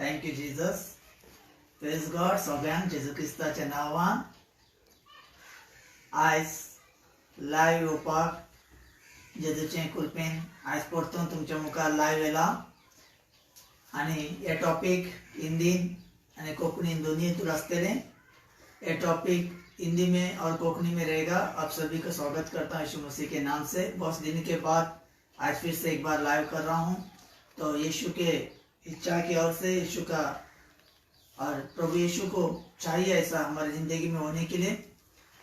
Thank you, Jesus. Praise God. सगळ्यांक जेजू क्रिस्ताच्या नावान आयज लाईव्ह येवपाक जेजूचे कृपेन आयज परतून तुमच्या मुखार लाईव्ह येला आनी हे टॉपिक हिंदीन आनी कोंकणीन दोनी हितून आसतलें. ये टॉपिक हिंदी में और कोंकणी में रहेगा. आप सभी का स्वागत करता हूँ यीशु मसीह के नाम से. बहुत दिन के बाद आज फिर से एक बार लाइव कर रहा हूँ. तो यीशु के इच्छा की ओर से यीशु का और प्रभु यीशु को चाहिए ऐसा हमारी जिंदगी में होने के लिए.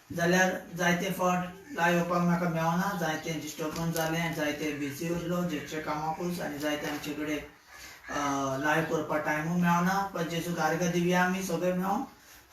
जाल्यार जायते फावट लाइव येवपाक म्हाका मेळना. जायते डिस्टर्बन्स जाले, जायते बिजी उरलो जेचे कामाकूच आनी जायते आमचे कडेन लाइव करपाक टायमूय मेळना. पण जेजूक आर्गां दिवया आमी सगळे मेळोन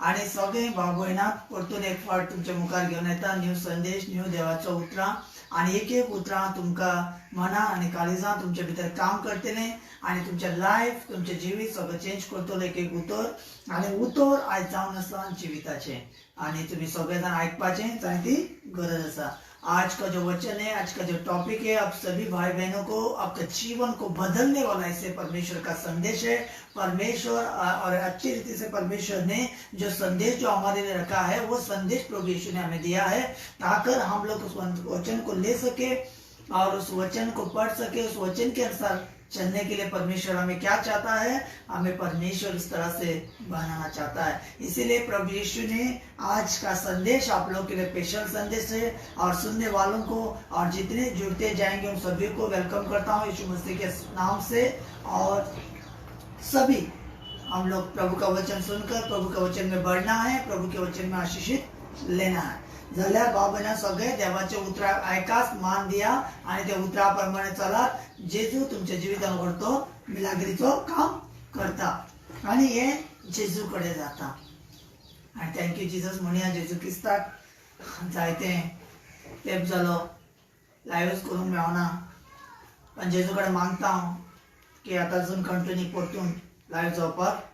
आनी सगळे भाव भयणांक परतून एक फावट तुमच्या मुखार घेवन येता. न्यू संदेश, न्यू देवाचो उतरां आनी एक एक उतरां तुमकां मना आनी काळजां तुमच्या भितर काम करतलें आनी तुमचें लायफ, तुमचें जिवीत सगळें चेंज करतलो. एक एक उतर आनी उतर आयज जावन आसा जिविताचें आनी तुमी सगळे जाण आयकपाचें जायती गरज आसा. आज का जो वचन है, आज का जो टॉपिक है, आप सभी भाई बहनों को आपका जीवन को बदलने वाला ऐसे परमेश्वर का संदेश है. परमेश्वर और अच्छी रीति से परमेश्वर ने जो संदेश जो हमारे लिए रखा है वो संदेश प्रभु यीशु ने हमें दिया है ताकि हम लोग उस वचन को ले सके और उस वचन को पढ़ सके. उस वचन के अनुसार चलने के लिए परमेश्वर हमें क्या चाहता है, हमें परमेश्वर इस तरह से बनाना चाहता है. इसीलिए प्रभु यीशु ने आज का संदेश आप लोगों के लिए स्पेशल संदेश है और सुनने वालों को और जितने जुड़ते जाएंगे उन सभी को वेलकम करता हूँ यीशु मसीह के नाम से. और सभी हम लोग प्रभु का वचन सुनकर प्रभु के वचन में बढ़ना है, प्रभु के वचन में आशीषित लेना है. जाल्यार बाबांना सगळे देवाचे उतरां आयकास, मान दिया आणि त्या उतरा प्रमाणे चलात. जेजू तुमच्या जिवितान करतो मिलाग्रीचो काम करता आणि हे जेजू कडे जाता. आणि थँक्यू जीसस म्हणया. जेजू क्रिस्ताक जायते तेंप जालो लायव्हच करूंक मेळना पण जेजू कडेन मागता हांव की आतांसून कंटिन्यू परतून लायव्ह जावपाक.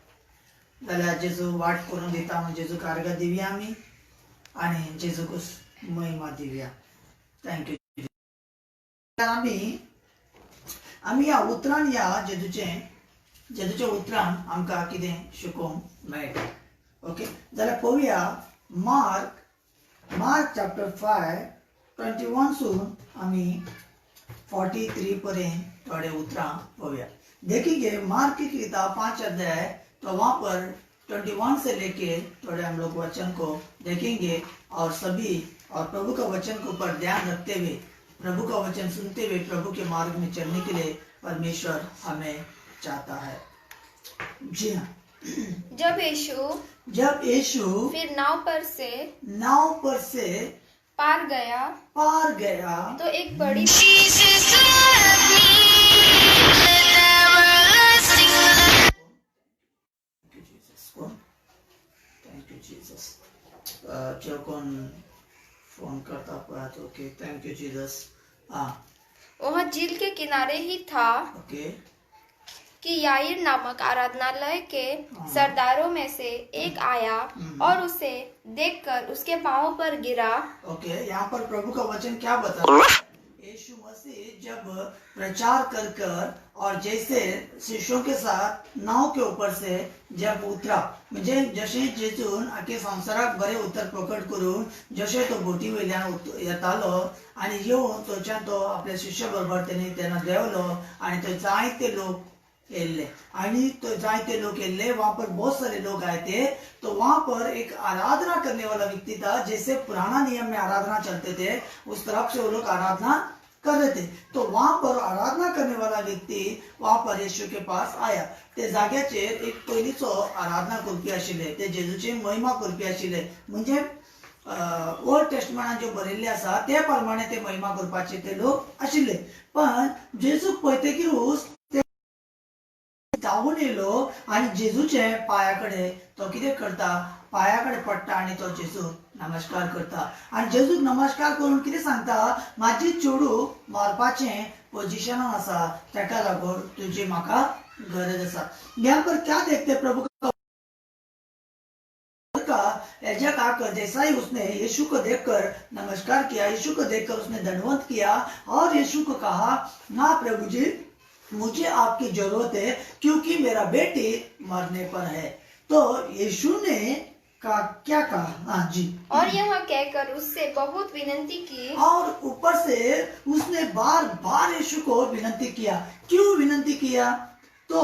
जाल्यार जेजू वाट करून दिता म्हणून जेजूक आर्गां दिवया आमी आणि जेजूक महिमा दिवया. थँक्यू. आमी ह्या उतरान या जेजूचे उतरान आमकां कितें शिकोवंक मेळटा. ओके, जाल्यार पळोवया मार्क चॅप्टर 5:21 सून आमी 43 पर्यंत थोडे उतरां पळोवया. देखेंगे मार्क की किताब 5 अध्याय तो वहां पर 21 से लेके थोड़े हम लोग वचन को देखेंगे और सभी और प्रभु का वचन के ऊपर ध्यान रखते हुए, प्रभु का वचन सुनते हुए प्रभु के मार्ग में चलने के लिए परमेश्वर हमें चाहता है. जी हाँ. जब यीशु फिर नाव पर से पार गया तो एक बड़ी कौन फोन करता पाया. Okay, thank you Jesus. वह झील के किनारे ही था. ओके. कि याईर नामक आराधनालय के सरदारों में से एक आया और उसे देखकर उसके पांवों पर गिरा. ओके, यहाँ पर प्रभु का वचन क्या बता रहा है? यीशु मसीह जब प्रचार कर और जैसे शिष्यों के साथ नाव के ऊपर से जब उतरा, म्हणजे जसे जेजून आखे संवसाराक बरे उतर प्रकट करून जसे तो बोटी वयल्यान येतालो आणि येवन थंयच्यान तो आपल्या शिष्या बरोबर तेन्ना देवलो आणि थंय जायते लोक येल्ले आणि तो जायते लोग येल्ले. वहां पर बहुत सारे लोग आए थे. तो वहां पर एक आराधना करने वाला व्यक्ति था. जैसे पुराना नियम में आराधना चलते थे उस तरफ से वो लोग आराधना कर रहे थे. तो वहां पर आराधना करने वाला व्यक्ति वहां पर यीशु के पास आया. ते जाग्याचेर एक पयलींचो आराधना करपी आशिल्ले, ते जेजूची महिमा करपी आशिल्ले. म्हणजे ओल्ड टेस्टमेंटान जे बरयल्ले आसा ते प्रमाणे ते महिमा करपाचे ते लोक आशिल्ले. पण जेजूक पळयतकीरूच धांवून येयलो आणि जेजूचे पायाकडे तो कितें करता, पायाकडे पडटा आणि तो जेजूक नमस्कार करता. आणि जेजूक नमस्कार करून कितें सांगता, माझी चेडू मारपाचें पोजिशनान आसा, ताका लागून तुजी म्हाका गरज आसा. यहाँ पर क्या देखते प्रभु का एजा आकर जैसा ही उसने यीशु को देखकर नमस्कार किया, यीशु को देखकर उसने धन्यवाद किया और यीशु को कहा, ना प्रभु जी मुझे आपकी जरूरत है क्योंकि तेरा बेटी मरने पर है। तो यीशु ने क्या कहा? हाँ जी। और यह कहकर उससे बहुत विनती की। और ऊपर से उसने बार बार यीशु को विनती किया। क्यों विनती किया? तो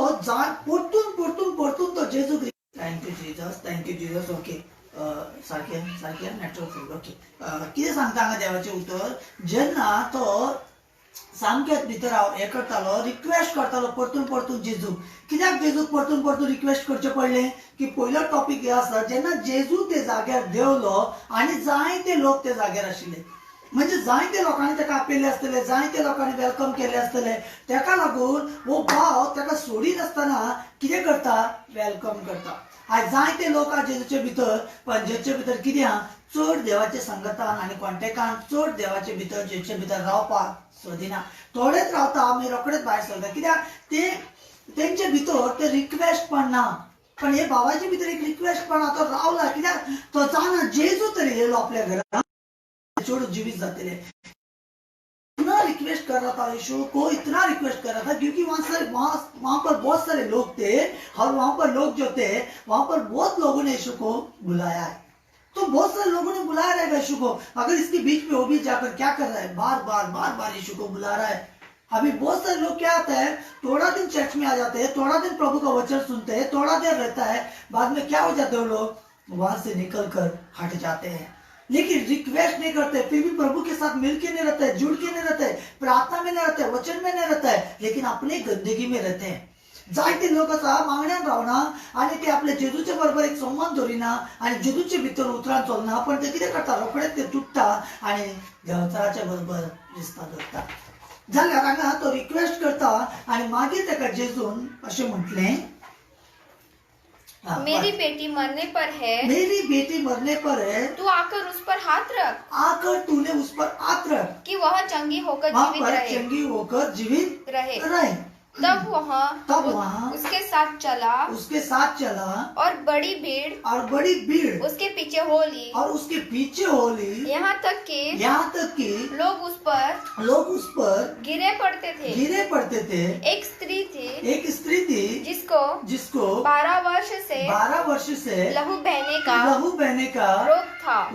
पोर्तून तो जेजू थँक यू जीसस ओके सारखे नेटवर्क ओके कितें सांगता हांगा देवाचें उतर, जेन्ना तो सामकेच भितर हांव हें करतालो, रिक्वेस्ट करतालो परतून जेजू। कित्याक जेजूक परतून रिक्वेस्ट करचें पडलें? की पयलो टॉपिक हे आसा, जेन्ना जेजू ते जाग्यार देवलो आनी जायते लोक ते जाग्यार आशिल्ले, म्हणजे जायते लोकांनी ताका आपयले आसतले, जायते लोकांनी वेलकम केले आसतले, ताका लागून हो भाव ताका सोडिनासतना कितें करता? वेलकम करता। आज जायते लोक आज जेजूचे भितर, पण जेजूचे भितर कितें आहा? चड देवाचे संगतान आनी कॉन्टेक्टान चड देवाचे भितर जेजूचे भितर रावपाक सोदिना। थोडेच रावता आमी रोखडेच भायर सरता। कित्याक ते तेंचे भितर ते रिक्वेस्ट पण ना, पण हे भावाचे भितर एक रिक्वेस्ट पण तो रावला। कित्याक तो जाणा जेजू तरी येयलो आपल्या घरात चड जीवित जातले। इतना रिक्वेस्ट कर रहा था यीशु को, इतना रिक्वेस्ट कर रहा था क्योंकि वहां पर बहुत सारे लोग थे और वहां पर लोग जो थे वहां पर बहुत लोगों ने यीशु को बुलाया है। तो बहुत सारे लोगों ने बुलाया रहेगा यीशु को। अगर इसके बीच में वो भी जाकर क्या कर रहा है? बार बार यीशु को बुला रहा है। अभी बहुत सारे लोग क्या आता है, थोड़ा दिन चर्च में आ जाते हैं, थोड़ा दिन प्रभु का वचन सुनते हैं, थोड़ा देर रहता है, बाद में क्या हो जाते हैं वो लोग? वहां से निकल कर हट जाते हैं, लेकिन रिक्वेस्ट नहीं करते, फिर भी प्रभु के साथ मिलके नहीं रहते, जुड़ के नहीं रहते, प्रार्थना में नहीं रहते, वचन में नहीं रहता है, लेकिन अपने गंदगी में रहते हैं। जायते लोक आसा मागण्यान रावना आनी ते आपले जेजूचे बरोबर एक संबंध दवरिना आनी जेजूचे भितर उतरान चलना, पण ते कितें करता? रोखडेच ते तुटता आनी देवचाराच्या बरोबर रिश्ता दवरता। जाल्यार हांगा तो रिक्वेस्ट करता आनी मागीर ताका जेजून अशें म्हटलें, मेरी बेटी मरने पर है, मेरी बेटी मरने पर है, तू आकर उस पर हाथ रख, आकर तूने उस पर हाथ रख कि वह चंगी होकर जीवित रहे। तब वह उसके साथ चला और बड़ी भीड़ उसके पीछे हो ली, यहाँ तक कि लोग उस पर गिरे पड़ते थे। एक स्त्री थी जिसको 12 वर्ष से लहू बहने का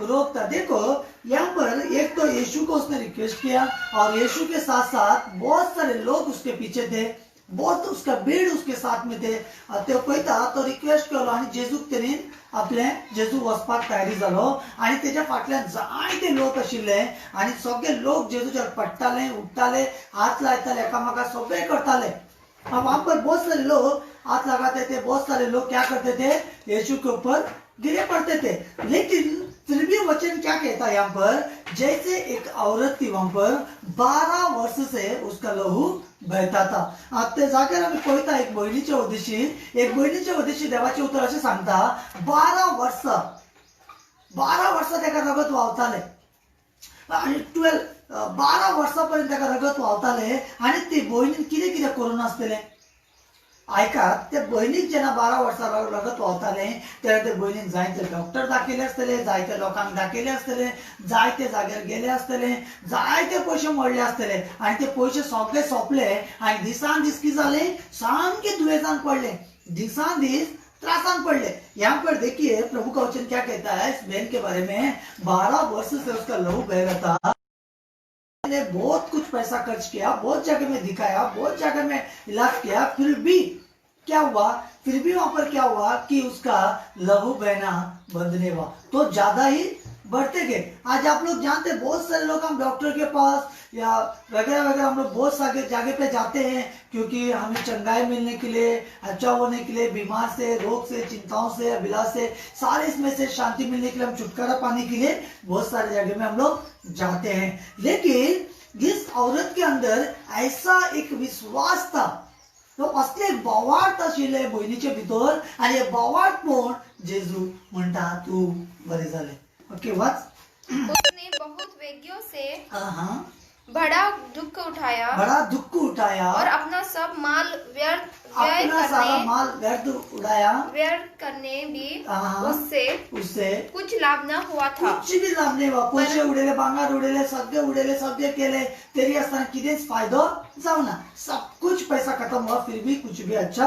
रोग था। देखो यहाँ पर एक तो यीशु को उसने रिक्वेस्ट किया और यीशु के साथ साथ बहुत सारे लोग उसके पीछे थे, बहुत उसका भीड़ उसके साथ में थे। ते पळयता तो रिक्वेस्ट केलो आनी जेजूक तेणीन आपले जेजू वचपाक तयारी जालो आनी तेच्या फाटल्यान जायते लोक आशिल्ले आनी सगळे लोक जेजूचेर पडटाले, उठताले, हात लायताले, एकामेकाक सगळे करताले। वहां पर बहुत सारे लोग हाथ लगाते थे, बहुत सारे लोग क्या करते थे? यीशु के ऊपर गिरे पड़ते थे। लेकिन फिर भी वचन क्या कहता है यहाँ पर? जैसे एक औरत थी वहां पर 12 वर्ष से उसका लहू बहता था। आता ते जाग्यार आमी पळयता एक बहिणीचे उद्देशी देवाचे उतर अशें सांगता, 12 वर्ष ताका रगत व्हांवताले आनी 12 वर्सांपर्यंत ताका रगत व्हांवताले आनी ती बहिणीन कितें करून आसतलें? ऐकात, त्या बहिणीक जेन्ना 12 वर्सां रगत व्हांवताले तेन्ना ते बहिणीन जायते डॉक्टर दाखयले आसतले, जायते लोकांक दाखयले आसतले, जायते जाग्यार गेले आसतले, जायते पयशे मोडले आसतले आनी ते पयशे सगळे सोंपले आनी दिसान दीस कितें जालें? सामके दुयेंसान पडले, दिसान दीस त्रासान पड़ले। यहाँ पर देखिए प्रभु का वचन क्या कहता है इस बहन के बारे में। 12 वर्ष से उसका लहू बह रहा था, ने बहुत कुछ पैसा खर्च किया, बहुत जगह में दिखाया, बहुत जगह में इलाज किया, फिर भी क्या हुआ? फिर भी वहां पर क्या हुआ कि उसका लहू बहना बंद नहीं हुआ, तो ज्यादा ही बढ़ते गए। आज आप लोग जानते हैं बहुत सारे लोग हम डॉक्टर के पास या वगैरह वगैरह हम लोग बहुत सारे जगह पे जाते हैं क्योंकि हमें चंगाई मिलने के लिए, अच्छा होने के लिए, बीमार से, रोग से, चिंताओं से, अभिलाष से, सारे इसमें से शांति मिलने के लिए, हम छुटकारा पाने के लिए बहुत सारे जगह में हम लोग जाते हैं। लेकिन इस औरत के अंदर ऐसा एक विश्वास था, तो असले बोवाळ आशिल्ले बहिणीचे भितर आनी हे बोवाळ पळोवन जेजू म्हणटा तू बरें जालें। Okay watch. उसने बहुत वेगियों से बड़ा दुख उठाया और अपना सब माल व्यर्थ करने भी उससे कुछ लाभ न हुआ था। कुछ भी लाभ नहीं हुआ, पैसे उडेले, भांगार उडेले, सगळे केले, तेरी असताना कितेच फायदो जावना, सब कुछ पैसा खत्म हुआ, फिर भी कुछ भी अच्छा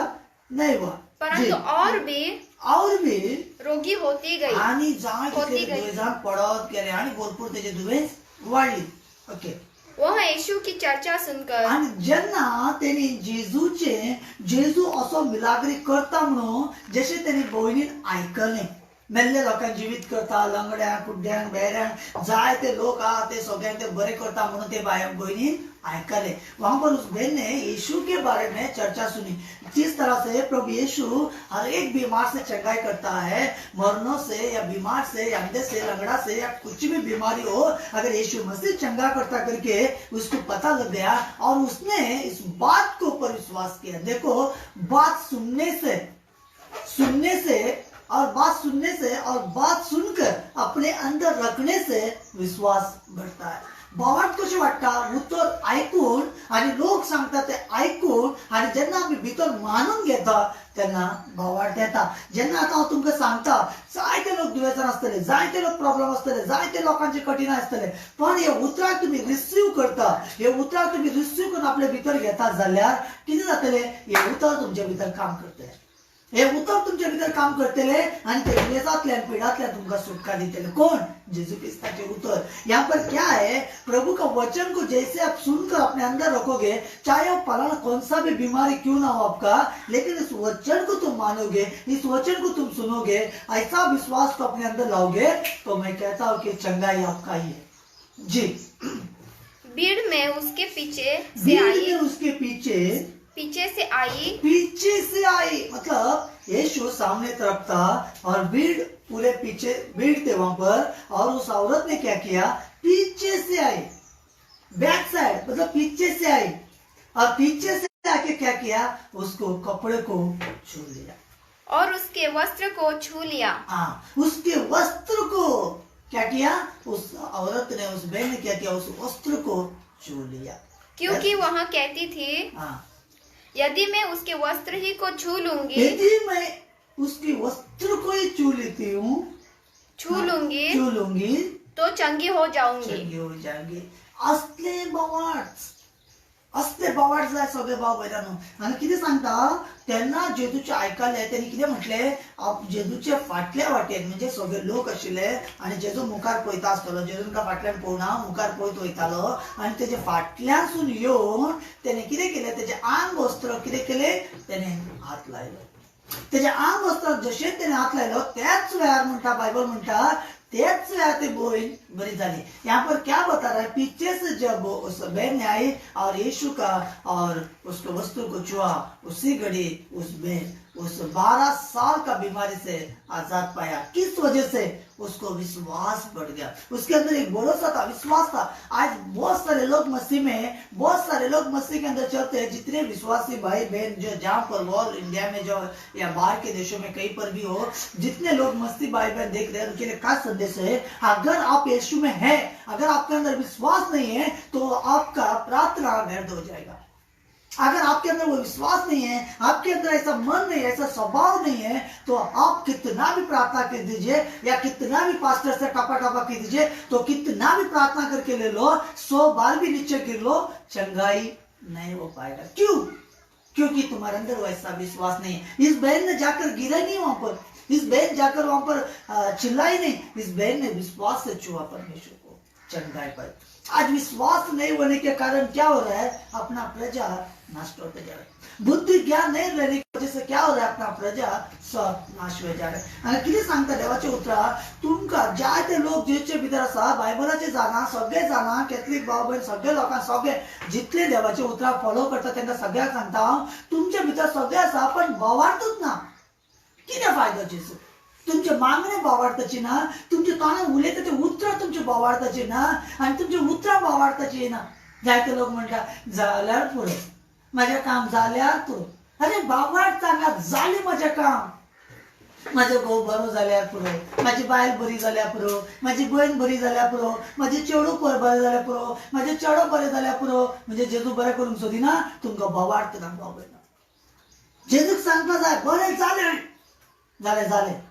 नहीं हुआ। परंतु और भी रोगी होती गई आणि जाय होती तिथे गई। दुवेजान पडत गेले आणि भरपूर त्याचे दुवेज वाढली. ओके. वह यीशु की चर्चा सुनकर आणि जेन्ना त्यांनी जेजू असो मिलाग्री करता म्हणून जसे त्यांनी भयणीन ऐकले, मेल्ले लोकांक जिवीत करता, लंगड्यांक कुड्ड्यांक बेऱ्यांक जाय ते लोक आहा ते सगळ्यांक ते बरे करता म्हणून ते भयणीन ऐकले. वहां पर उस बहन ने यीशु के बारे में चर्चा सुनी. जिस तरह से प्रभु यीशु हर एक बीमार से चंगाई करता है, मरनों से या बीमार से या अंधे से लंगड़ा से या कुछ भी बीमारी हो, अगर यीशु मसीह चंगा करता करके उसको पता लग गया और उसने इस बात के ऊपर विश्वास किया. देखो, बात सुनने से और बात सुनकर अपने अंदर रखने से विश्वास बढ़ता है. भावार्थ कशें वाडटा? उतर ऐकून आणि लोक सांगता ते ऐकून आणि जेन्ना आमी भितर मानून घेता तेन्ना भावार्थ येता. जेन्ना आतां हांव तुमकां सांगता, जायते लोक दुयेंसान आसतले, जायते लोक प्रॉब्लेम आसतले, जायते लोकांचे कठीणाय आसतले, पण हे उतराक तुम्ही रिसीव करता, हे उतर तुम्ही रिसीव करून आपल्या भितर घेता जाल्यार कितें जातले? हे उतर तुमच्या भितर काम करतले. हे उतर तुमच्या भितर काम करतले आणि ते दुयेंसांतल्यान पिडांतल्यान तुमकां सुटका दितले. कोण? जेजू क्रिस्ताचे उतर. यहाँ पर क्या है? प्रभु का वचन को जैसे आप सुनकर अपने अंदर रखोगे, चाहे वो फलाना कौन सा भी बीमारी क्यों ना हो आपका, लेकिन इस वचन को तुम मानोगे, इस वचन को तुम सुनोगे, ऐसा विश्वास को अपने अंदर लाओगे, तो मैं कहता हूँ कि चंगाई आपका ही है. जी. भीड़ में उसके पीछे से आई मतलब यीशु सामने तरफ था और भीड़ पूरे पीछे भीड़ थे वहां पर, और उस औरत ने क्या किया? पीछे से आई, बैक साइड मतलब पीछे से आई, और पीछे से आके क्या किया? उसको कपड़े को छू लिया और उसके वस्त्र को छू लिया. हाँ, उसके वस्त्र को क्या किया? उस औरत ने, उस बहन ने क्या किया? उस वस्त्र को छू लिया. क्योंकि वह कहती थी, हाँ, यदि मैं उसके वस्त्र ही को छू लूंगी यदि मैं उसके वस्त्र को ही छू लूंगी तो चंगी हो जाऊंगी. असले बावार्थ जाय सगळे भाव भयरानो. आणि कितें सांगता? तेन्ना जेजूचे आयकले, त्यांनी कितें म्हटले? जेजूचे फाटल्या वाटेन म्हणजे सगळे लोक आशिल्ले आणि जेजू मुखार पळयता आसतलो, जेजून फाटल्यान पळोवना, मुखार पळयत वयतालो आणि तेजे फाटल्यानसून येवन तेणे कितें केलें? तेजे आंग वस्त्र कितें केले? तेणे हात लायलो. तेजे आंग वस्त्राक जशें तेणे हात लायलो त्याच वेळार म्हणटा बायबल म्हणटा तेज ते बोइन बरी जाली. यहाँ पर क्या बता रहा है? पीछे से जब उस बहन ने आई और यीशु का और उसके वस्त्र को छुआ, उसी घड़ी उस बहन उस 12 साल का बीमारी से आजाद पाया. किस वजह से? उसको विश्वास बढ़ गया, उसके अंदर एक भरोसा था, विश्वास था. आज बहुत सारे लोग मसीह के अंदर चलते हैं. जितने विश्वासी भाई बहन जो जहाँ पर वर्ल्ड इंडिया में जो या बाहर के देशों में कहीं पर भी हो, जितने लोग मसीह भाई बहन देख रहे हैं उनके लिए खास संदेश है. अगर आप यीशु में है, अगर आपके अंदर विश्वास नहीं है तो आपका प्रार्थना व्यर्थ हो जाएगा. अगर आपके अंदर वो विश्वास नहीं है, आपके अंदर ऐसा मन नहीं है, ऐसा स्वभाव नहीं है, तो आप कितना भी प्रार्थना कर दीजिए या कितना भी पास्टर से टपा कर दीजिए, तो कितना भी प्रार्थना करके ले लो, 100 बार भी नीचे गिर लो, चंगाई नहीं हो पाएगा. क्यों? क्योंकि तुम्हारे अंदर वैसा विश्वास नहीं है. इस बहन ने जाकर गिरा नहीं वहां पर, इस बहन जाकर वहां पर चिल्लाई नहीं, इस बहन ने विश्वास से छुआ परमेश्वर को, चंगाई पाई. आज विश्वास नहीं होने के कारण क्या हो रहा है? अपना प्रजा नष्ट होते जा रहा है. बुद्धि ज्ञान नहीं रहने की वजह से क्या हो रहा है? अपना प्रजा सब नाश हो जा रहा है. आणि किती सांगता देवाचे उतरा? तुमका जाय ते लोक जेचे भितर आसा, बायबलाचे जाणा, सगळे जाणा, कॅथलिक भाव बहीण सगळे लोकांक सगळे जितले देवाचे उतरा फॉलो करता त्यांना सगळ्यांक सांगता, तुमच्या भितर सगळे आसा पण भावार्थूच ना. कितें फायद्याचे? तुमचे मागणे भावार्थाची ना, तुमचे तोंडान उलयता ते उतरां तुमचे भावार्थाची ना, आणि तुमचे उतरां भावार्थाची ना. जायते लोक म्हणटा जाल्यार पुरो, माझे काम जाल्यार पुरो. अरे भावार्थ सांगा, जाले माझे काम, माझे भाऊ बरो जाल्यार पुरो, माझी बायल बरी जाल्यार पुरो, माझी बहीण बरी जाल्यार पुरो, माझे चेडू बरे जाल्यार पुरो, माझे चेडो बरे जाल्यार पुरो. म्हणजे जेजू बरें करूंक सोदिना, तुमकां भावार्थ ना भाव जेजूक सांगता जाय बरें जालें, जालें.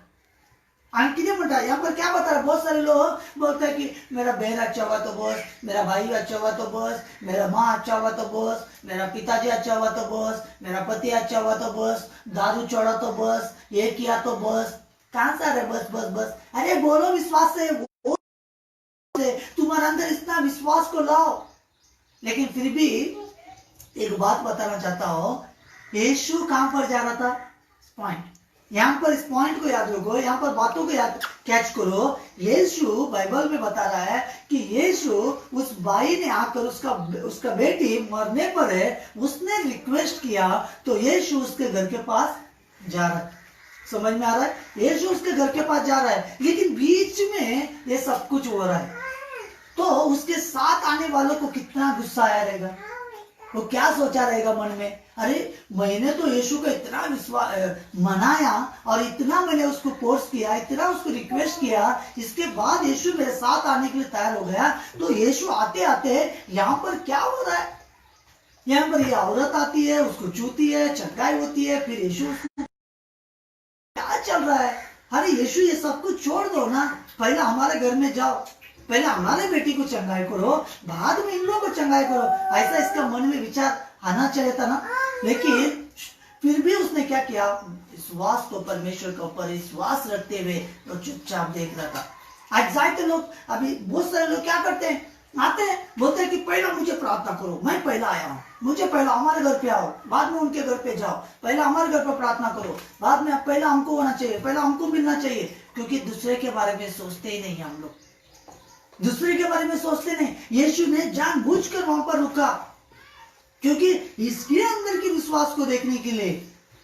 आणि किती म्हणता यहाँ पर क्या बता रहा है, बहुत सारे लोग बोलते हैं कि मेरा बहन अच्छा हुआ तो बस, मेरा भाई अच्छा हुआ तो बस, मेरा माँ अच्छा हुआ तो बस, मेरा पिताजी अच्छा हुआ तो बस, मेरा पति अच्छा हुआ तो बस, दारू छोड़ा तो बस, ये किया तो बस। कहाँ से आ रहे बस बस बस? अरे बोलो विश्वास से, तुम्हारे अंदर इतना विश्वास को लाओ। लेकिन फिर भी एक बात बताना चाहता हूं, यीशु कहां पर जा रहा था? पॉइंट, यहाँ पर इस पॉइंट को याद रखो, यहाँ पर बातों को याद कैच करो। यीशु बाइबल में बता रहा है कि यीशु, उस भाई ने आकर उसका बेटी मरने पर है, उसने रिक्वेस्ट किया तो यीशु उसके घर के पास जा रहा है। समझ में आ रहा है? यीशु उसके घर के पास जा रहा है, लेकिन बीच में ये सब कुछ हो रहा है। तो उसके साथ आने वालों को कितना गुस्सा आया रहेगा, वो क्या सोचा रहेगा मन में, अरे मैंने तो यीशु का इतना विश्वास मनाया और इतना मैंने उसको फोर्स किया, इतना उसको रिक्वेस्ट किया, इसके बाद यीशु मेरे साथ आने के लिए तैयार हो गया। तो यीशु आते आते यहाँ पर क्या हो रहा है? यहाँ पर ये औरत आती है, उसको छूती है, चंगाई होती है, फिर यीशु क्या चल रहा है? अरे यीशु ये सब कुछ छोड़ दो ना, पहले हमारे घर में जाओ, पहले हमारे बेटी को चंगाई करो, बाद में इन लोगों को चंगाई करो। ऐसा इसका मन में विचार आना चाहिए था ना। लेकिन फिर भी उसने क्या किया? विश्वास तो परमेश्वर के ऊपर विश्वास रखते हुए तो चुपचाप देख रहा था। आज जाते लोग, अभी बहुत सारे लोग क्या करते हैं, आते हैं, बोलते हैं कि पहला मुझे प्रार्थना करो, मैं पहला आया हूँ, मुझे पहला हमारे घर पे आओ, बाद में उनके घर पे जाओ, पहला हमारे घर पर प्रार्थना करो, बाद में पहला हमको होना चाहिए, पहला हमको मिलना चाहिए। क्योंकि दूसरे के बारे में सोचते ही नहीं हम लोग, दूसरे के बारे में सोचते नहीं। यीशु ने जानबूझकर वहां पर रुका, क्योंकि इसके अंदर के विश्वास को देखने के लिए,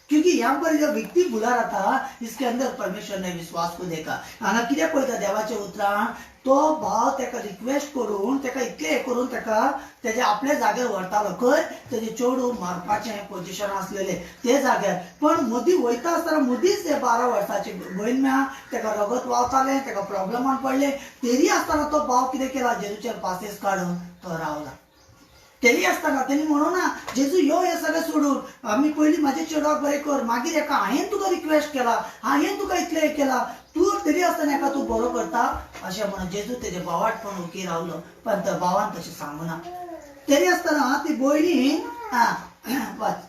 क्योंकि यहाँ पर जब व्यक्ति बुला रहा था, इसके अंदर परमेश्वर ने विश्वास को देखा। हांगा कितें पळयता देवाचें उतराण, तो भाव तेका रिक्वेस्ट करून, तेका इतलें हें करून तेच्या आपल्या जाग्यार व्हरतालो, खंय तेजें चेडूं मारपाचें पोजिशन आसलेलें ते जाग्यार। पण मदीं वयता आसतना मदींच ते 12 वर्साची भयण मेळ्ळा, तेका रगत व्हांवतालें, तेका प्रॉब्लेमान पडलें, तरी आसतना तो भाव कितें केला? जेजूचेर पासेस काडून तो रावला। तरी आसतना तेणी म्हणूं ना, जेजू यो हे सगळें सोडून आमी पयलीं म्हाज्या चेडवाक बरें कर, मागीर हेका हांवें तुका रिक्वेस्ट केला, हांवें तुका इतलें हें केला, तू तरी आसतना हेका तूं बरो करता अशें म्हणून जेजू तेजे भावाटपण ओकी रावलो। पण त्या भावान तशें सांगूना। तरी आसतना ती भयणी वाच,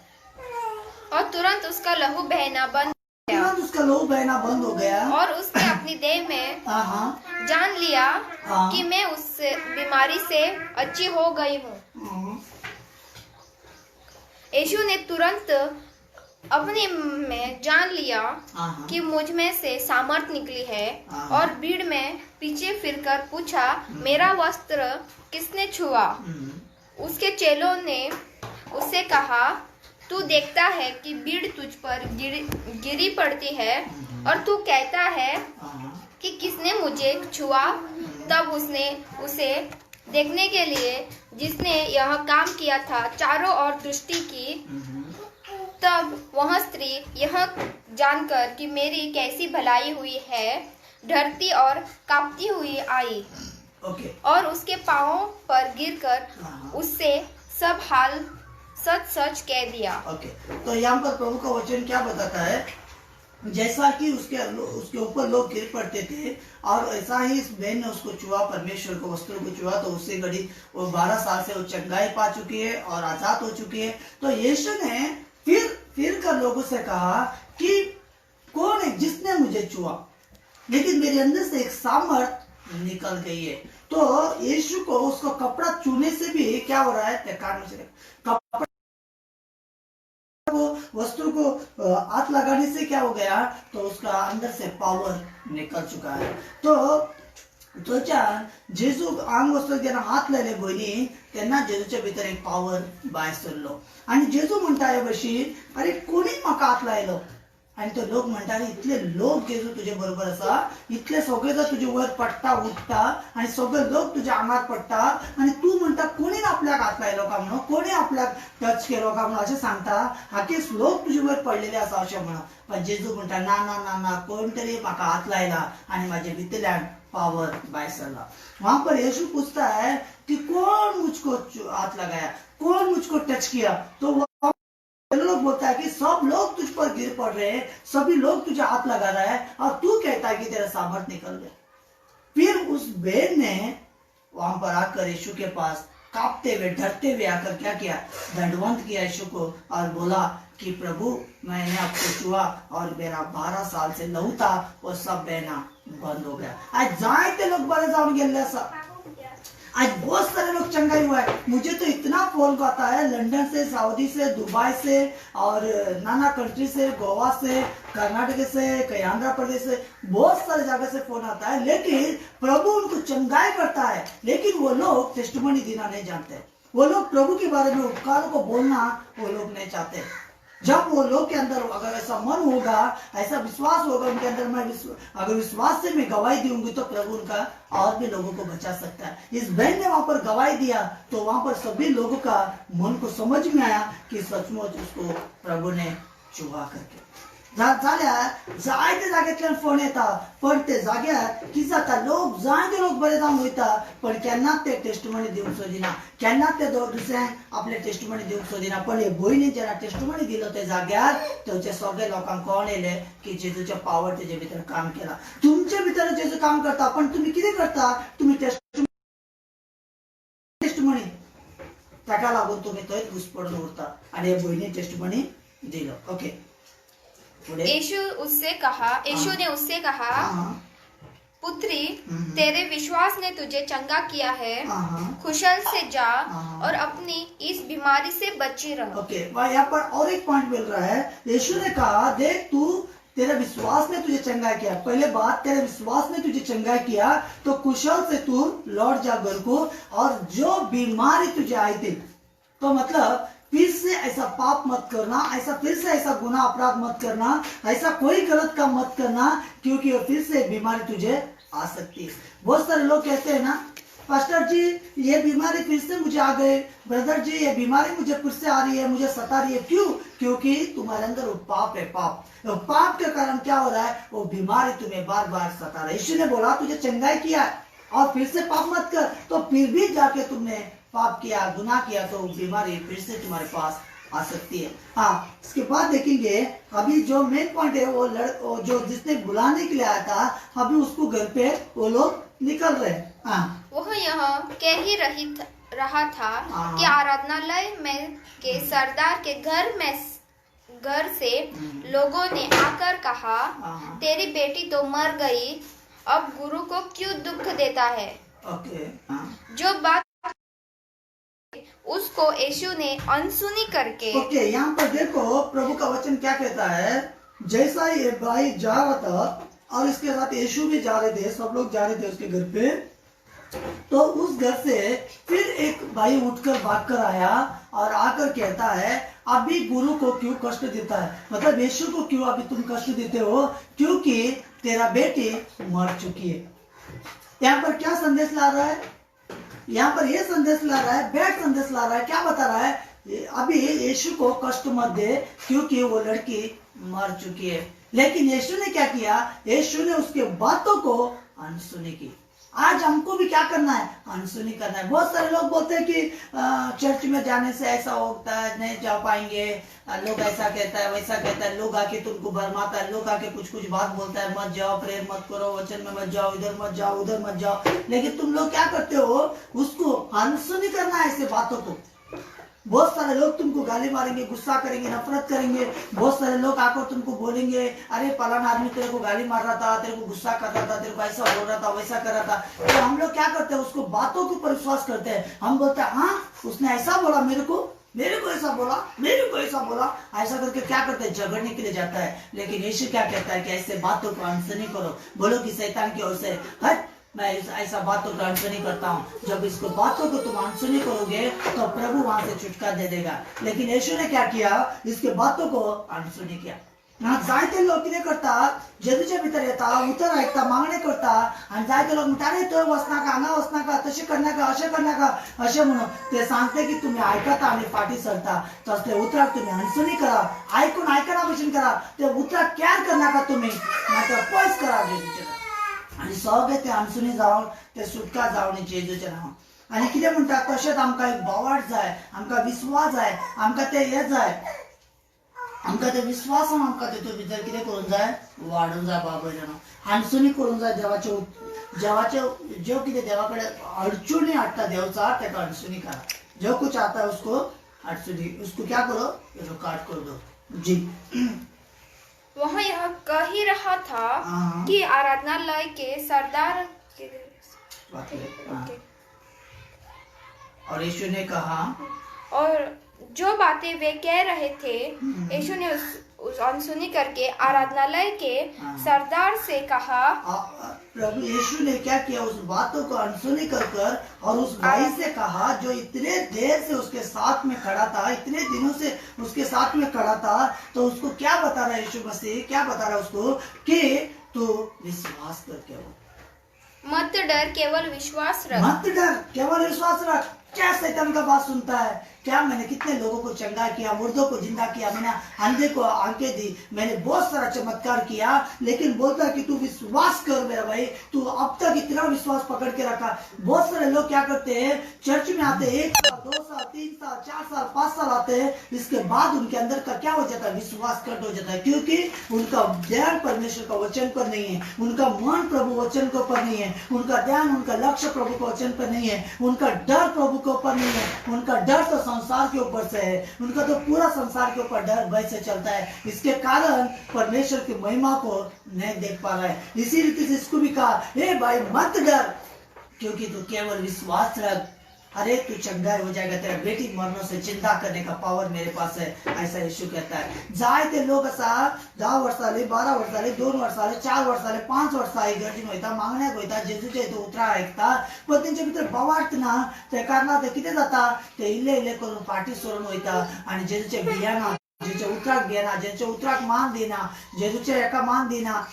और तुरंत उसका लहू बहना बंद तुरंत उसका लहू बहना बंद हो गया और उसने अपनी देह में हाँ जान लिया हाँ। कि मैं उस बीमारी से अच्छी हो गई हूँ। यीशु ने तुरंत अपने में जान लिया हाँ। कि मुझ में से सामर्थ निकली है हाँ। और भीड़ में पीछे फिरकर पूछा, मेरा वस्त्र किसने छुआ? उसके चेलों ने उससे कहा, तू देखता है कि भीड़ तुझ पर गिरी पड़ती है और तू कहता है कि किसने मुझे छुआ? तब उसने उसे देखने के लिए जिसने यह काम किया था चारों ओर दृष्टि की। तब वह स्त्री यह जानकर कि मेरी कैसी भलाई हुई है, डरती और कांपती हुई आई और उसके पांवों पर गिरकर उससे सब हाल सच सच कह दिया। तो यहाँ पर प्रभु का वचन क्या बताता है? जैसा कि उसके ऊपर लोग गिर पड़ते थे और ऐसा ही इस बहन ने उसको छुआ, परमेश्वर को वस्त्रों को छुआ, तो उससे घड़ी वो 12 साल से वो चंगाई पा चुकी है और आजाद हो चुकी है। तो यीशु ने फिर कर लोगों से कहा कि कौन है जिसने मुझे छुआ, लेकिन मेरे अंदर से एक सामर्थ निकल गई है। तो यीशु को उसको कपड़ा छूने से भी क्या हो रहा है? कपड़ा वस्त्र को हाथ लगाने से क्या हो गया? तो उसका अंदर से पावर निकल चुका है। तो जेजू आंग वस्त्र जेन्ना हात लायले भयणी, तेन्ना जेजूच्या भितर एक पावर भायर सरलो आणि जेजू म्हणटा हे भशेन, अरे कोणी म्हाका हात लायलो? आणि तो लोक म्हणटा, अरे इतले लोक जेजू तुजे बरोबर आसा, इतले सगळे जर तुजे वयर पडटा उठता आणि सगळे लोक तुज्या आंगार पडटा आणि तू म्हणटा कोणीन आपल्याक हात लायलो का म्हणून, कोणी आपल्याक टच केलो का म्हणून अशें सांगता, हाकेच लोक तुजे वयर पडलेले आसा अशें म्हणून। पण जेजू म्हणटा, ना ना ना ना, कोण तरी म्हाका हात लायला आणि म्हाजे भितरल्यान पावर भायर सरला। वहां पर यीशु पूछता है कि कौन मुझको हाथ लगाया, कौन मुझको टच किया? तो लोग बोलता है कि सब लोग तुझ पर गिर पड़ रहे हैं, सभी लोग तुझे हाथ लगा रहा है और तू कहता है कि तेरा सामर्थ्य निकल गया। फिर उस बहन ने वहां पर आकर यीशु के पास कांपते हुए डरते हुए आकर क्या किया, दंडवंत किया यीशु को और बोला कि प्रभु मैंने आपको छुआ और मेरा 12 साल से लहू था वो सब बहना बंद हो गया। आज जायते लोग बरे जाऊन गेले सा, आज बहुत सारे लोग चंगाई हुआ है। मुझे तो इतना फोन आता है लंदन से, सऊदी से, दुबई से और नाना कंट्री से, गोवा से, कर्नाटक से, कहीं आंध्र प्रदेश से, बहुत सारे जगह से फोन आता है। लेकिन प्रभु उनको चंगाई करता है, लेकिन वो लोग टेस्टिमनी देना नहीं जानते। वो लोग प्रभु के बारे में उपकारों को बोलना वो लोग नहीं चाहते। जब वो लोग के अंदर अगर ऐसा मन होगा, ऐसा विश्वास होगा उनके अंदर, मैं अगर विश्वास से मैं गवाही दूंगी तो प्रभु उनका और भी लोगों को बचा सकता है। इस बहन ने वहां पर गवाही दिया तो वहां पर सभी लोगों का मन को समझ में आया कि सचमुच उसको प्रभु ने छुआ करके जायते जागेतल्यान फोन येता, पण ते जाग्यार कितें जाता, लोक जायते लोक बरे जावन वयता, पण केन्नाच ते टेस्टिमनी दिवंक सोदिना, केन्नाच ते दुसऱ्यांक आपले टेस्टिमनी दिवंक सोदिना। पण हे भयणीन जेन्ना टेस्टिमनी दिलो त्या जाग्यार, थंयचे सगळे लोकांक कळून येयलें की जेजूच्या पावर तेजे भितर काम केला। तुमचे भितर जेजू काम करता, पण तुम्ही कितें करता, तुम्ही टेस्टिमनी ताका लागून तुम्ही थंयच घुसपडून उरता आणि हे भयणीन टेस्टिमनी दिलो। ओके, यीशु ने उससे कहा पुत्री, तेरे विश्वास ने तुझे चंगा किया है, कुशल से जा और अपनी इस बीमारी से बची रह। ओके, यहाँ पर और एक पॉइंट मिल रहा है। यीशु ने कहा देख तू, तेरे विश्वास ने तुझे चंगा किया। पहले बात, तेरे विश्वास ने तुझे चंगा किया तो कुशल से तू लौट जा घर को, और जो बीमारी तुझे आई थी, तो मतलब फिर से ऐसा पाप मत करना, ऐसा फिर से ऐसा गुनाह अपराध मत करना, ऐसा कोई गलत काम मत करना, क्योंकि फिर से बीमारी तुझे आ सकती है। बहुत सारे लोग कहते हैं ना, पास्टर जी ये बीमारी फिर से मुझे आ गई, ब्रदर जी ये बीमारी मुझे फिर से आ रही है, मुझे सता रही है। क्यों? क्योंकि तुम्हारे अंदर वो पाप है। पाप के कारण क्या हो रहा है, वो बीमारी तुम्हें बार बार सता रहा है। यीशु ने बोला तुझे चंगाई किया और फिर से पाप मत कर, तो फिर भी जाके तुमने पाप किया, गुनाह किया, तो बीमारी फिर से तुम्हारे पास आ सकती है। हाँ, इसके बाद देखेंगे अभी जो मेन पॉइंट है, वो जो जिसने बुलाने के लिए आया था, अभी उसको घर पे वो लोग निकल रहे हैं। हाँ, वह यह कह ही रहा था कि आराधनालय में के सरदार के घर से लोगों ने आकर कहा, तेरी बेटी तो मर गई, अब गुरु को क्यों दुख देता है। ओके, जो बात उसको यीशु ने अनसुनी करके ओके, यहाँ पर देखो प्रभु का वचन क्या कहता है। जैसा ये भाई जा रहा था और इसके साथ यीशु भी जा रहे थे, सब लोग जा रहे थे उसके घर पे, तो उस घर से फिर एक भाई उठकर भाग कर आया और आकर कहता है अभी गुरु को क्यों कष्ट देता है, मतलब यीशु को क्यों अभी तुम कष्ट देते हो, क्योंकि तेरा बेटी मर चुकी है। यहाँ पर क्या संदेश ला रहा है, यहाँ पर यह संदेश ला रहा है, बैड संदेश ला रहा है। क्या बता रहा है, अभी यीशु को कष्ट मत दे क्योंकि वो लड़की मर चुकी है। लेकिन यीशु ने क्या किया, यीशु ने उसके बातों को अनसुनी की। आज हमको भी क्या करना है, अनसुनी करना है। बहुत सारे लोग बोलते हैं कि चर्च में जाने से ऐसा होता है, नहीं जा पाएंगे, लोग ऐसा कहता है, वैसा कहता है, लोग आके तुमको भरमाता है, लोग आके कुछ कुछ बात बोलता है, मत जाओ, प्रेयर मत करो, वचन में मत जाओ, इधर मत जाओ, उधर मत जाओ। लेकिन तुम लोग क्या करते हो, उसको अनसुनी करना है ऐसे बातों को। बहुत सारे लोग तुमको गाली मारेंगे, गुस्सा करेंगे, नफरत करेंगे। बहुत सारे लोग आकर तुमको बोलेंगे, अरे फलाना आदमी तेरे को गाली मार रहा था, तेरे को गुस्सा कर रहा था, तेरे को ऐसा बोल रहा था, वैसा कर रहा था। तो हम लोग क्या करते हैं, उसको बातों के ऊपर विश्वास करते हैं। हम बोलते हैं हाँ उसने ऐसा बोला, मेरे को ऐसा बोला, मेरे को ऐसा बोला, ऐसा करके क्या करते हैं, झगड़ने के लिए जाता है। लेकिन यीशु क्या कहता है कि ऐसे बातों को अनसुनी करो, बोलो कि शैतान की ओर से हट, मैं ऐसा बातों का अनसुनी करता हूँ। जब इसको बातों को तुम अनसुनी करोगे तो प्रभु वहां से छुटकारा दे देगा। लेकिन यीशु ने क्या किया, इसके बातों को अनसुनी किया। जायते लोक कितें करता, जेजूच्या भितर येता, उतर आयकता, मागणी करता, आणि जायते लोक म्हणटा अरे थंय वचनाका, हांगा वचनाका, तशें करनाका, अशें करनाका, अशें म्हणून ते सांगते की तुम्ही ऐकता आणि फाटी सरता। तसले उतराक तुम्ही अनसुनी करा, ऐकून आयकना भशेन करा, ते उतराक कॅर करनाका तुम्ही, नाहीतर पयस करा जेजूचे। आणि सगळे ते अनसुनी जावन ते सुटका जावन जेजूच्या नांवान। आणि कितें म्हणटा, तशेंच आमकां एक बोवाळ जाय, आमकां विश्वास जाय, आमकां ते हे जाय, आमका ते विश्वासान आमका ते भितर कितें करून जाय वाडून जाय बाबा जाणा हानसुनी करून जाय देवाचे जो कितें देवा कडेन अडचणी हाडटा देवचा तेका अडचणी करा जो कुछ आता है उसको अडचणी उसको क्या करो इसको काट कर दो जी वह यह कह ही रहा था हाँ। कि आराधनालय के सरदार बात है, हाँ। और यीशु ने कहा और जो बातें वे कह रहे थे यीशु ने उस अनसुनी करके आराधनालय के हाँ। सरदार से कहा प्रभु यीशु ने क्या किया उस बातों को अनसुनी कर और उस भाई से कहा जो इतने देर से उसके साथ में खड़ा था इतने दिनों से उसके साथ में खड़ा था तो उसको क्या बता रहा है यीशु मसीह क्या बता रहा है उसको कि तू विश्वास करके हो मत डर केवल विश्वास रख मत डर केवल विश्वास रख क्या शैतान का बात सुनता है क्या मैंने कितने लोगों को चंगा किया मुर्दों को जिंदा किया मैंने अंधे को आंखें दी मैंने बहुत सारा चमत्कार किया लेकिन बोलता है कि तू विश्वास कर मेरा भाई तू अब तक इतना विश्वास पकड़ के रखा बहुत सारे लोग क्या करते हैं चर्च में आते हैं 1 साल 2 साल 3 साल 4 साल 5 साल आते हैं इसके बाद उनके अंदर का क्या हो जाता है विश्वास कट हो जाता है क्योंकि उनका ध्यान परमेश्वर का वचन पर नहीं है उनका मन प्रभु वचन के ऊपर नहीं है उनका ध्यान उनका लक्ष्य प्रभु के वचन पर नहीं है उनका डर प्रभु के ऊपर नहीं है उनका डर तो संसार के ऊपर से है उनका तो पूरा संसार के ऊपर डर भय से चलता है इसके कारण परमेश्वर की महिमा को नहीं देख पा रहा है इसी रीति से इसको भी कहा हे भाई मत डर क्योंकि तू केवल विश्वास रख अरे तू चंगा हो जाएगा तेरा बेटी मरणों से जिंदा करने का पावर मेरे पास है ऐसा यीशु कहता है जाय ते लोक असा 10 वर्षाले 12 वर्षाले 2 वर्षाले 4 वर्षाले 5 वर्षाले गर्जीन वयता मागण्याक वयता जेजूच्या इथं उतरां आयकता पण तेंच्या भितर भावार्थ ना ते कारणात ते कितें जाता ते इल्ले इल्ले करून पाठी सोडून वयता आणि जेजूचे भियाना जेच्या उतराक घेना जेच्या उतराक मान देना जेजूच्या एका मान देना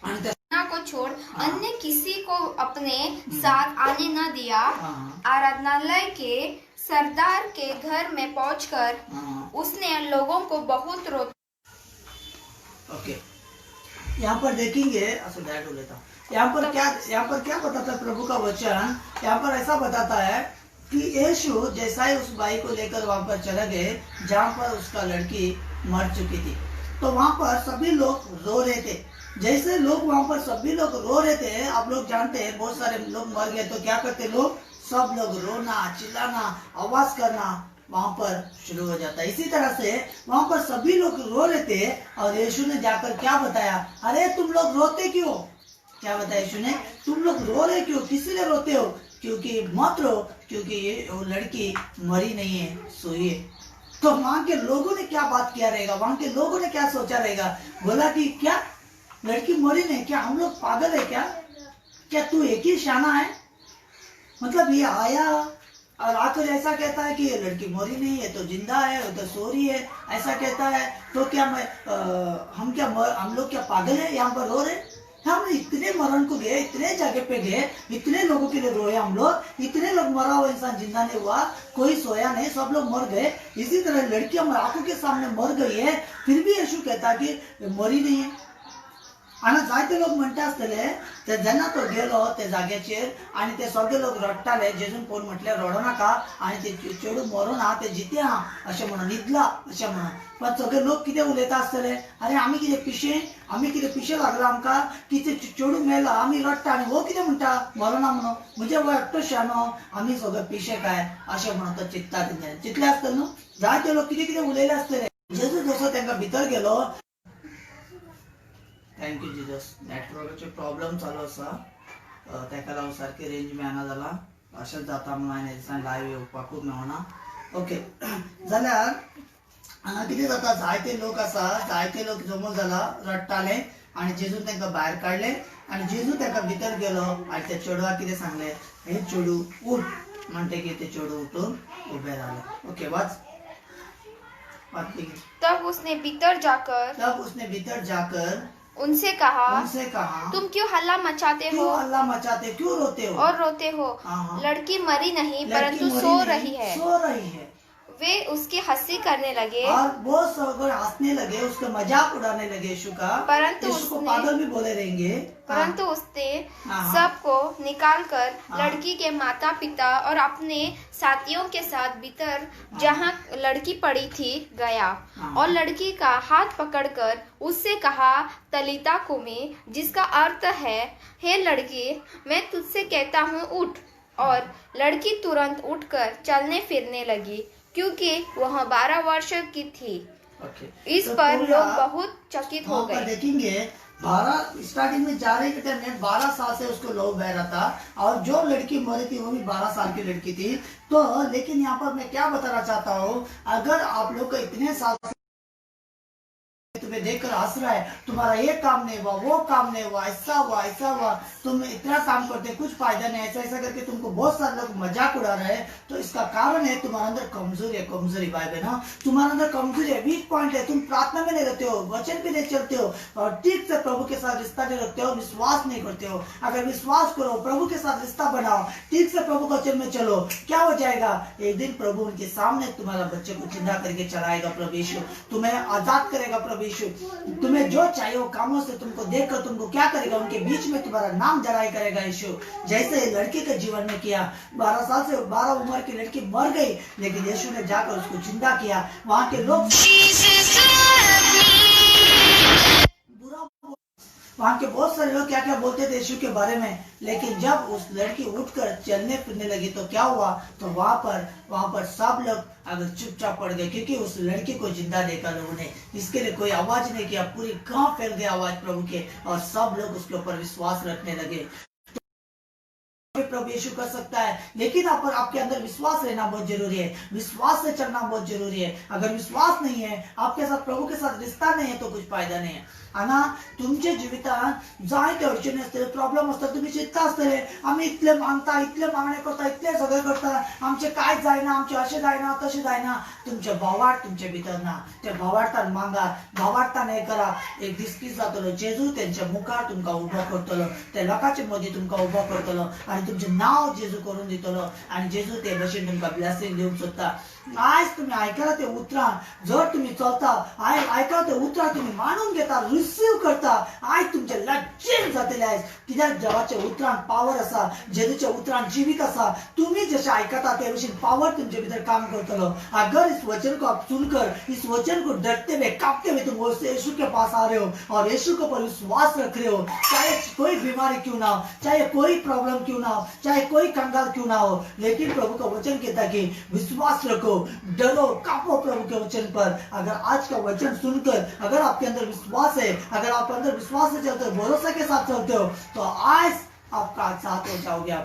आणि को छोड़ अन्य किसी को अपने साथ आने न दिया आराधनालय के सरदार के घर में पहुंचकर उसने लोगों को बहुत ओके यहाँ पर देखेंगे यहाँ पर क्या बताता है प्रभु का वचन यहाँ पर ऐसा बताता है कि यीशु जैसा ही उस भाई को लेकर वहां पर चले गए जहाँ पर उसका लड़की मर चुकी थी तो वहां पर सभी लोग रो रहे थे जैसे लोग वहां पर सभी लोग रो रहे थे आप लोग जानते हैं बहुत सारे लोग मर गए तो क्या करते लोग सब लोग रोना चिल्लाना आवाज करना वहां पर शुरू हो जाता है इसी तरह से वहां पर सभी लोग रो रहे थे और यीशु ने जाकर क्या बताया अरे तुम लोग रोते क्यों क्या बताया यीशु ने तुम लोग रो रहे क्यों किस लिए रोते हो क्योंकि मत रो क्योंकि ये वो लड़की मरी नहीं है सोई है तो वहां के लोगों ने क्या बात किया रहेगा वहां के लोगों ने क्या सोचा रहेगा बोला कि क्या लड़की मरी नहीं क्या हम लोग पागल है क्या तू एक ही शाना है मतलब ये आया और आकर ऐसा कहता है कि ये लड़की मरी नहीं है तो जिंदा है वो तो सो रही है ऐसा कहता है तो क्या हम लोग क्या पागल है यहाँ पर रो रहे हम इतने मरण को गए इतने जगह पे गए इतने लोगों के लिए रोए हम लोग इतने लोग मरा हुआ इंसान जिंदा नहीं हुआ कोई सोया नहीं सब लोग मर गए इसी तरह लड़की हमारे आंखों के सामने मर गई है फिर भी यीशु कहता कि मरी नहीं है आणि जायते लोक म्हणटा आसतले ते जेन्ना तो गेलो ते जाग्याचेर आणि ते सगळे लोक रडटाले जेजून कोण म्हटले रडो नाका आणि ते चेडू मरून हा ते जिते हा अशें म्हणून न्हिदला अशें म्हणून पण सगळे लोक कितें उलयता आसतले अरे आमी कितें पिशे लागला आमकां की ते चेडू मेला आमी रडटा आनी हो कितें म्हणटा मरोना म्हणून म्हणजे हो एकटो शानो आमी सगळे पिशे काय अशें म्हणून तो चिंतता चिंतले आसतले न्हू जायते लोक कितें उलयले आसतले जेजू जसो तांकां भितर गेलो थँक्यू जिजस नेटवर्काचे प्रॉब्लेम चालू आसा ताका लागून सारकी रेंज मेळना जाला अशेंच जाता म्हणून हांवें दिसान लायव्ह येवपाकूच मेळना ओके जाल्यार हांगा कितें जाता जायते लोक आसा जायते लोक जमो जाला रडटाले आनी जेजून तांकां भायर काडले आनी जेजू तांकां भितर गेलो आनी त्या चेडवाक कितें सांगलें हे चेडू उठ म्हणटकीर ते चेडू उठून उबें जालें ओके वाच तब उसने भीतर जाकर उनसे कहा तुम क्यों हल्ला मचाते हो क्यों रोते हो और रोते हो लड़की मरी नहीं परंतु सो रही है वे उसकी हंसी करने लगे, और बहुत सब लोग हंसने लगे, उसका मजाक उड़ाने लगे यीशु का। परंतु यीशु को उसने- पागल भी बोले रहेंगे। परंतु उसने हाँ। सबको निकालकर हाँ। लड़की के माता पिता और अपने साथियों के साथ भीतर जहाँ लड़की पड़ी थी गया हाँ। और लड़की का हाथ पकड़कर उससे कहा, तलीता कुमी, जिसका अर्थ है, हे लड़की, मैं तुझसे कहता हूँ उठ। और लड़की तुरंत उठकर चलने फिरने लगी, क्योंकि वह 12 वर्ष की थी। ओके। इस तो पर पूरा- लोग बहुत चकित हो वहाँ पर गए। देखेंगे 12 स्टार्टिंग में जा रहे के टाइम में 12 साल से उसको लहू बह रहा था, और जो लड़की मरी थी वो भी 12 साल की लड़की थी। तो लेकिन यहाँ पर मैं क्या बताना चाहता हूँ, अगर आप लोग को इतने साल से तुम्हें देखकर हंस रहा है, तुम्हारा ये काम नहीं हुआ, वो काम नहीं हुआ, ऐसा हुआ, तुम इतना काम करते कुछ फायदा नहीं, ऐसा करके तुमको बहुत सारे लोग मजाक उड़ा रहे हैं, तो इसका कारण है तुम्हारे अंदर कमजोरी भाई बहन, तुम्हारे अंदर कमजोरी है, वीक पॉइंट है। तुम प्रार्थना में नहीं रहते हो, वचन पे नहीं चलते हो, और ठीक से प्रभु के साथ रिश्ता नहीं रखते हो, विश्वास नहीं करते हो। अगर विश्वास करो, प्रभु के साथ रिश्ता बनाओ, ठीक से प्रभु के वचन में चलो, क्या हो जाएगा, एक दिन प्रभु उनके सामने तुम्हारा बच्चे को जिंदा करके चलाएगा। प्रभु यीशु तुम्हें आजाद करेगा। प्रभु यीशु तुम्हें जो चाहिए वो कामों से तुमको देखकर तुमको क्या करेगा, उनके बीच में तुम्हारा नाम जराई करेगा यीशु, जैसे लड़की के जीवन में किया। 12 साल से 12 उम्र की लड़की मर गई, लेकिन यीशु ने जाकर उसको जिंदा किया। वहां के लोग वहां के बहुत सारे लोग क्या क्या बोलते थे यीशु के बारे में, लेकिन जब उस लड़की उठकर चलने फिरने लगी तो क्या हुआ, तो वहां पर सब लोग अगर चुपचाप पड़ गए, क्योंकि उस लड़की को जिंदा देखा लोगों ने। इसके लिए कोई आवाज नहीं किया, पूरी गांव फैल गई आवाज प्रभु के, और सब लोग उसके ऊपर विश्वास रखने लगे। प्रभु यीशु कर सकता है, लेकिन आपके अंदर विश्वास रहना बहुत जरूरी है, विश्वास से चलना बहुत जरूरी है। अगर विश्वास नहीं है, आपके साथ प्रभु के साथ रिश्ता नहीं है, तो कुछ फायदा नहीं है ना। तुमचे जीवितांत जाय ते अडचणी असतले, प्रॉब्लेम असतात, तुम्ही चिंता असतले, आम्ही इतले मागता, इतले मागणे करता, इतले सगळे करता, आमचे काय जायना, आमचे असे जायना, तसे जायना। तुमचे भावाट तुमचे भितर ना, ते भावाडतान मागा, भावाडतान हे करा, एक दीस किस जातलो, जेजू त्यांच्या मुखार तुमका उभो करतलो, त्या लोकांच्या मध्ये तुमका उभो करतलो, आणि तुमचे नाव जेजू करून दितलो, आणि जेजू ते भशेन तुमका ब्लेसिंग दिवंक सोदता। आज तुम्ही ऐकला ते उतराण, जर तुम्ही चलता, ऐकला ते उतराण तुम्ही मानून घेता, रिसीव करता, आज तुमचे लक्षण जातले आहे, कित्याक देवाचे उतराण पावर असा, जेजूचे उतराण जीवित असा। तुम्ही जसे ऐकता ते भशेन पावर तुमचे भीतर काम करतलो। अगर इस वचन को आप सुनकर, इस वचन को डरते हुए, कांपते हुए तुम यीशु के पास आ रहे हो और यीशु के ऊपर विश्वास रख रहे हो, चाहे कोई बीमारी क्यों ना हो, चाहे कोई प्रॉब्लम क्यों ना हो, चाहे कोई कंगाल क्यों ना हो, लेकिन प्रभु का वचन कहता कि विश्वास रखो, डरो, कांपो प्रभु के वचन पर। अगर आज का वचन सुनकर अगर आपके अंदर विश्वास है, अगर आप अंदर विश्वास से चलते हो, भरोसा के साथ चलते हो, तो आज आपका आजाद हो जाओगे।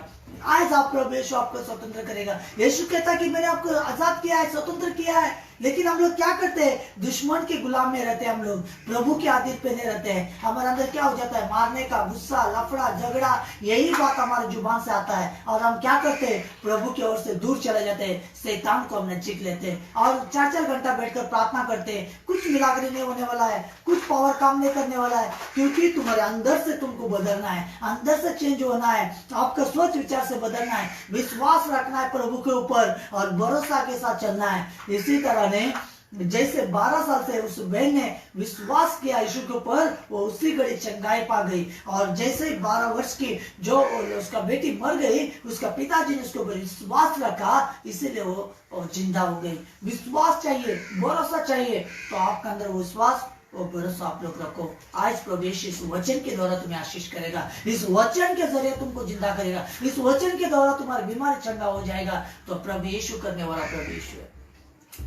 आज आप प्रभु यीशु आपको स्वतंत्र करेगा। यीशु कहता कि मैंने आपको आजाद किया है, स्वतंत्र किया है, लेकिन हम लोग क्या करते हैं, दुश्मन के गुलाम में रहते हैं, हम लोग प्रभु के आदेश पे नहीं रहते हैं। हमारे अंदर क्या हो जाता है, मारने का गुस्सा, लफड़ा, झगड़ा, यही बात हमारे जुबान से आता है, और हम क्या करते हैं, प्रभु की ओर से दूर चले जाते हैं, शैतान को हम नजीक लेते हैं, और 4-4 घंटा बैठकर प्रार्थना करते हैं। कुछ मिलाकर नहीं होने वाला है, कुछ पावर काम नहीं करने वाला है, क्योंकि तुम्हारे अंदर से तुमको बदलना है, अंदर से चेंज होना है, आपका सोच विचार से बदलना है, विश्वास रखना है प्रभु के ऊपर, और भरोसा के साथ चलना है। इसी तरह ने जैसे 12 साल से उस बहन ने विश्वास किया यीशु के ऊपर, वो उसी घड़ी चंगाई पा गई, और जैसे ही 12 वर्ष की जो उसका बेटी मर गई, उसका पिताजी ने उसके ऊपर विश्वास रखा, इसीलिए वो जिंदा हो गई। विश्वास चाहिए, भरोसा चाहिए, तो आपके अंदर विश्वास और भरोसा आप लोग रखो। आज प्रभु यीशु इस वचन के द्वारा तुम्हें आशीष करेगा, इस वचन के जरिए तुमको जिंदा करेगा, इस वचन के द्वारा तुम्हारी बीमारी चंगा हो जाएगा। तो प्रभु यीशु करने वाला प्रभु यीशु है।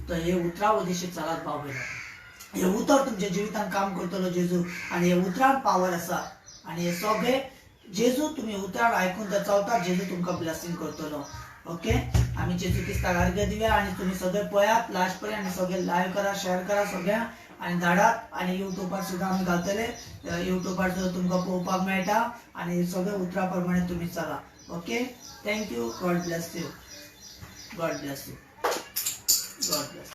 तो हे उतराव दिशेत चलात भाव बहिण, हे उतर तुमच्या जीवितान काम करतलो जेजू, आणि हे उतराण पावर असा, आणि हे सगळे जेजू तुम्ही उतराण ऐकून तर चलता, जेजू तुमका ब्लेसिंग करतलो। ओके, आम्ही जेजू क्रिस्ताक अर्घ्य दिवया, आणि तुम्ही सगळे पळयात लास्ट पर्यंत, आणि सगळे लाईव्ह करा, शेअर करा सगळ्या, आणि धाडात, आणि युट्यूबार सुद्धा आम्ही घालतले, युट्यूबार सुद्धा तुमका पळोवपाक मेळटा, आणि सगळे उतरा प्रमाणे तुम्ही चला। Okay, thank you, God bless you, God bless you, God bless.